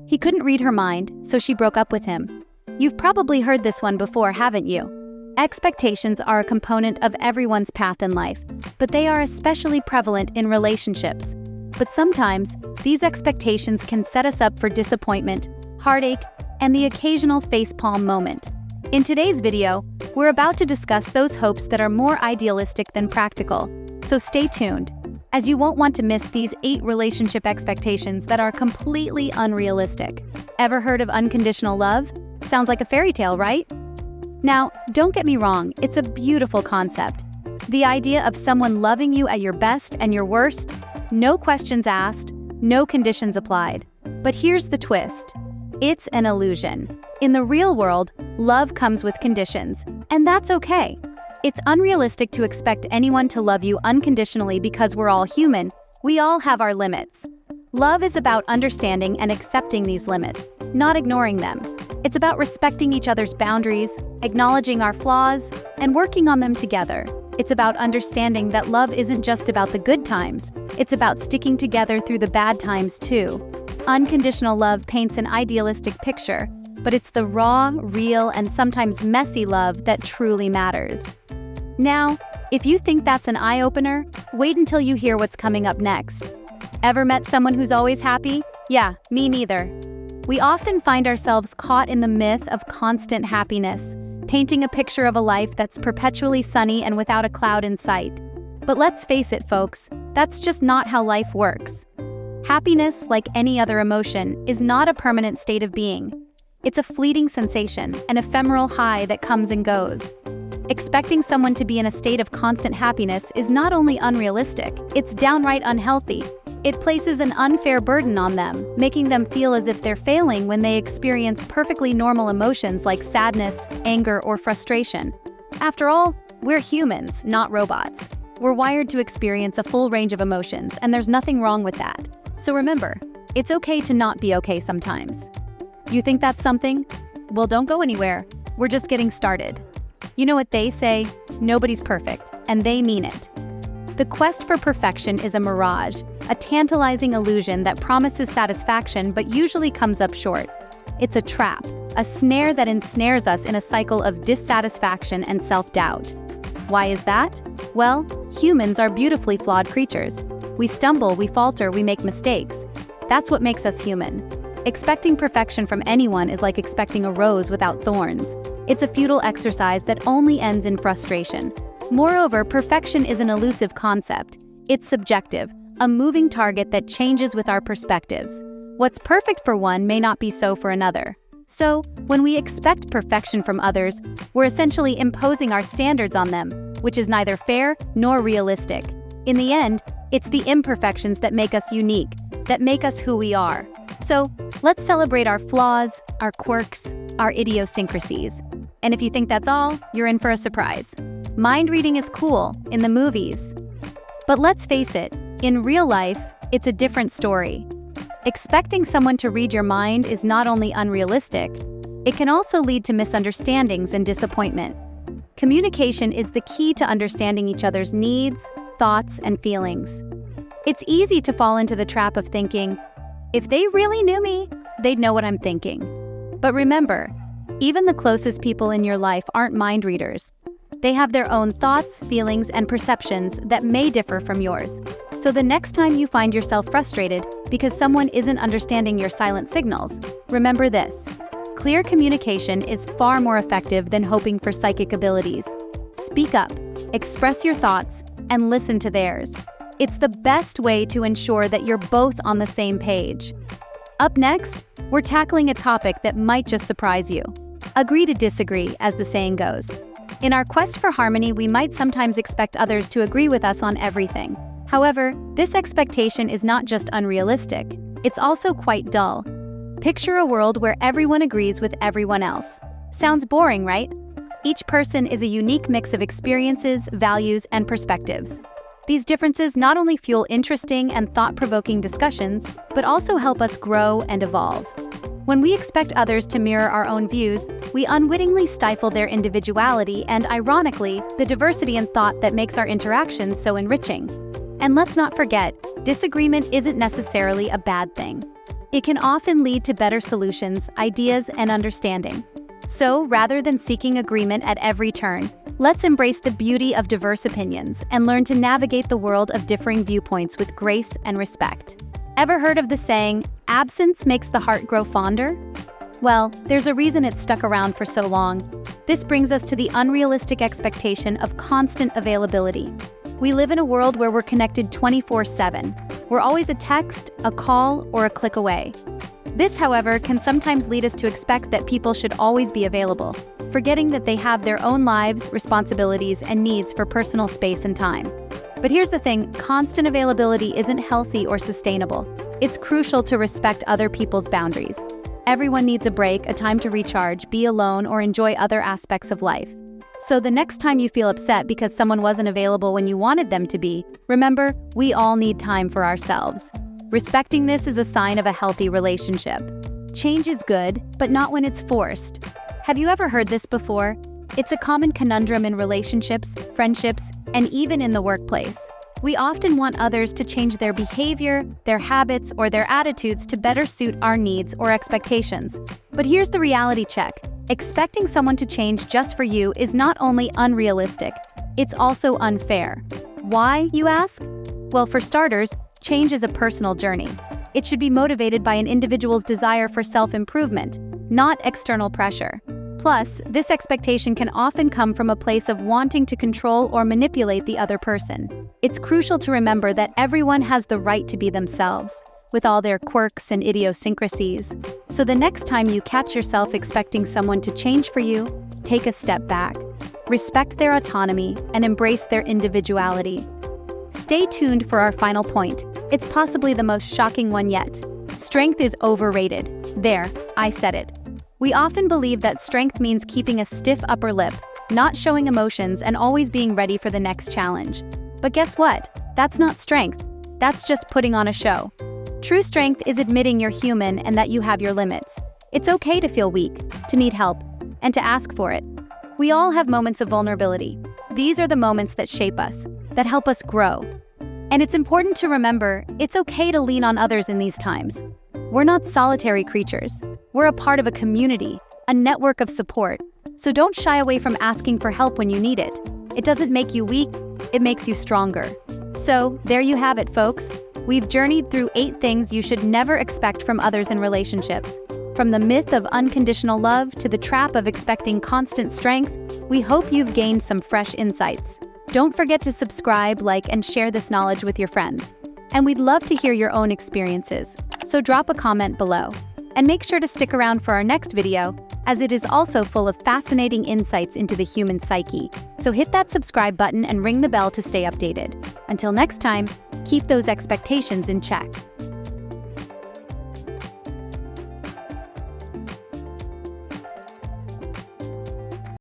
He couldn't read her mind, so she broke up with him. You've probably heard this one before, haven't you? Expectations are a component of everyone's path in life, but they are especially prevalent in relationships. But sometimes, these expectations can set us up for disappointment, heartache, and the occasional facepalm moment. In today's video, we're about to discuss those hopes that are more idealistic than practical, so stay tuned, as you won't want to miss these 8 relationship expectations that are completely unrealistic. Ever heard of unconditional love? Sounds like a fairy tale, right? Now, don't get me wrong, it's a beautiful concept. The idea of someone loving you at your best and your worst, no questions asked, no conditions applied. But here's the twist. It's an illusion. In the real world, love comes with conditions, and that's okay. It's unrealistic to expect anyone to love you unconditionally because we're all human. We all have our limits. Love is about understanding and accepting these limits, not ignoring them. It's about respecting each other's boundaries, acknowledging our flaws, and working on them together. It's about understanding that love isn't just about the good times. It's about sticking together through the bad times too. Unconditional love paints an idealistic picture, but it's the raw, real, and sometimes messy love that truly matters. Now, if you think that's an eye-opener, wait until you hear what's coming up next. Ever met someone who's always happy? Yeah, me neither. We often find ourselves caught in the myth of constant happiness, painting a picture of a life that's perpetually sunny and without a cloud in sight. But let's face it, folks, that's just not how life works. Happiness, like any other emotion, is not a permanent state of being. It's a fleeting sensation, an ephemeral high that comes and goes. Expecting someone to be in a state of constant happiness is not only unrealistic, it's downright unhealthy. It places an unfair burden on them, making them feel as if they're failing when they experience perfectly normal emotions like sadness, anger, or frustration. After all, we're humans, not robots. We're wired to experience a full range of emotions, and there's nothing wrong with that. So remember, it's okay to not be okay sometimes. You think that's something? Well, don't go anywhere. We're just getting started. You know what they say? Nobody's perfect, and they mean it. The quest for perfection is a mirage, a tantalizing illusion that promises satisfaction but usually comes up short. It's a trap, a snare that ensnares us in a cycle of dissatisfaction and self-doubt. Why is that? Well, humans are beautifully flawed creatures. We stumble, we falter, we make mistakes. That's what makes us human. Expecting perfection from anyone is like expecting a rose without thorns. It's a futile exercise that only ends in frustration. Moreover, perfection is an elusive concept. It's subjective, a moving target that changes with our perspectives. What's perfect for one may not be so for another. So, when we expect perfection from others, we're essentially imposing our standards on them, which is neither fair nor realistic. In the end, it's the imperfections that make us unique, that make us who we are. So, let's celebrate our flaws, our quirks, our idiosyncrasies. And if you think that's all, you're in for a surprise. Mind reading is cool in the movies. But let's face it, in real life, it's a different story. Expecting someone to read your mind is not only unrealistic, it can also lead to misunderstandings and disappointment. Communication is the key to understanding each other's needs, thoughts, and feelings. It's easy to fall into the trap of thinking, if they really knew me, they'd know what I'm thinking. But remember, even the closest people in your life aren't mind readers. They have their own thoughts, feelings, and perceptions that may differ from yours. So the next time you find yourself frustrated because someone isn't understanding your silent signals, remember this. Clear communication is far more effective than hoping for psychic abilities. Speak up, express your thoughts, and listen to theirs. It's the best way to ensure that you're both on the same page. Up next, we're tackling a topic that might just surprise you. Agree to disagree, as the saying goes. In our quest for harmony, we might sometimes expect others to agree with us on everything. However, this expectation is not just unrealistic, it's also quite dull. Picture a world where everyone agrees with everyone else. Sounds boring, right? Each person is a unique mix of experiences, values, and perspectives. These differences not only fuel interesting and thought-provoking discussions, but also help us grow and evolve. When we expect others to mirror our own views, we unwittingly stifle their individuality and, ironically, the diversity in thought that makes our interactions so enriching. And let's not forget, disagreement isn't necessarily a bad thing. It can often lead to better solutions, ideas, and understanding. So, rather than seeking agreement at every turn, let's embrace the beauty of diverse opinions and learn to navigate the world of differing viewpoints with grace and respect. Ever heard of the saying, "Absence makes the heart grow fonder"? Well, there's a reason it's stuck around for so long. This brings us to the unrealistic expectation of constant availability. We live in a world where we're connected 24/7. We're always a text, a call, or a click away. This, however, can sometimes lead us to expect that people should always be available, forgetting that they have their own lives, responsibilities, and needs for personal space and time. But here's the thing, constant availability isn't healthy or sustainable. It's crucial to respect other people's boundaries. Everyone needs a break, a time to recharge, be alone, or enjoy other aspects of life. So the next time you feel upset because someone wasn't available when you wanted them to be, remember, we all need time for ourselves. Respecting this is a sign of a healthy relationship. Change is good, but not when it's forced. Have you ever heard this before? It's a common conundrum in relationships, friendships, and even in the workplace. We often want others to change their behavior, their habits, or their attitudes to better suit our needs or expectations. But here's the reality check. Expecting someone to change just for you is not only unrealistic, it's also unfair. Why, you ask? Well, for starters, change is a personal journey. It should be motivated by an individual's desire for self-improvement, not external pressure. Plus, this expectation can often come from a place of wanting to control or manipulate the other person. It's crucial to remember that everyone has the right to be themselves, with all their quirks and idiosyncrasies. So the next time you catch yourself expecting someone to change for you, take a step back. Respect their autonomy and embrace their individuality. Stay tuned for our final point. It's possibly the most shocking one yet. Strength is overrated. There, I said it. We often believe that strength means keeping a stiff upper lip, not showing emotions, and always being ready for the next challenge. But guess what? That's not strength. That's just putting on a show. True strength is admitting you're human and that you have your limits. It's okay to feel weak, to need help, and to ask for it. We all have moments of vulnerability. These are the moments that shape us, that help us grow. And it's important to remember, it's okay to lean on others in these times. We're not solitary creatures. We're a part of a community, a network of support. So don't shy away from asking for help when you need it. It doesn't make you weak, it makes you stronger. So, there you have it, folks. We've journeyed through 8 things you should never expect from others in relationships. From the myth of unconditional love to the trap of expecting constant strength, we hope you've gained some fresh insights. Don't forget to subscribe, like, and share this knowledge with your friends. And we'd love to hear your own experiences, so drop a comment below. And make sure to stick around for our next video, as it is also full of fascinating insights into the human psyche. So hit that subscribe button and ring the bell to stay updated. Until next time, keep those expectations in check.